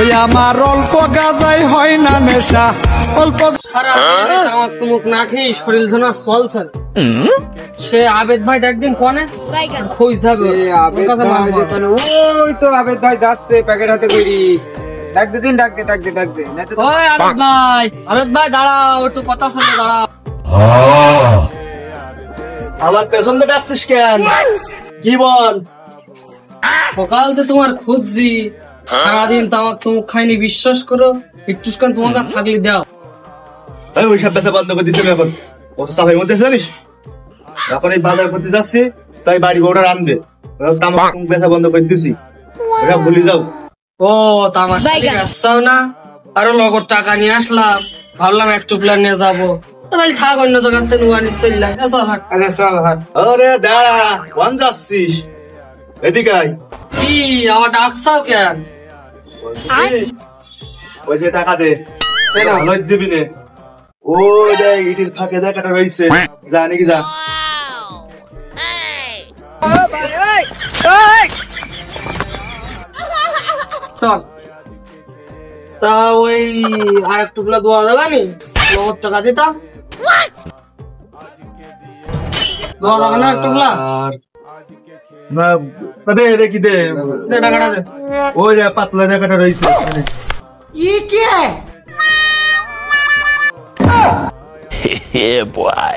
ওই আমার অল্প গাজাই হয় না নেশা, অল্প সারাদিন তামাক তুমুক না খেয়ে শরীর ঝোনা চলছে। সে আবেদ ভাই একদিন কনে খোঁজ থাকবে। ওই তো আবেদ ভাই যাচ্ছে প্যাকেট হাতে করি। ডাক দে দিন, ডাক দে। ওই আবেদ ভাই দাঁড়াও, একটু কথা শুনে দাঁড়াও। আমার পেছন দিয়ে ডাকছিস কেন? কি বল? সকাল থেকে তোমার খুঁজছি, সারাদিন তামাক তুমুক খাইনি, বিশ্বাস করো। একটু তোমার কাছে থাকলে দাও। ওই সব ব্যথা বন্ধ করে দিচ্ছি এখন। কত চাপের মধ্যে জানিস? এখন এই বাজার করতে যাচ্ছি, তাই বাড়ি বউটা রানবে। তামাক ব্যথা বন্ধ করে দিছি, এটা ভুলে যাও। ও তামাক ব্যবসাও না, আরো নগদ টাকা নিয়ে আসলাম, ভাবলাম একটু প্ল্যান নিয়ে যাবো। তাহলে থাক, অন্য জায়গার থেকে নুয়া নিয়ে চললাম। চল হাট। আরে দাঁড়া, কোন যাচ্ছিস? এদিকে আয়। কি আমার ডাকছাও কেন? ওই যে টাকা দে, ভালোই দিবি নে। ওই দেখ ইটির ফাঁকে দেখাটা রয়েছে, যা নাকি যা। চল, তা ওই আর একটু প্লা দোয়া যাবে নি? নগদ টাকা দিতাম, দোয়া যাবে না একটু প্লা? না দে, দেখি দে, টাকাটা দে। ওই যে পাতলা দেখাটা রয়েছে। কি Yeah, boy.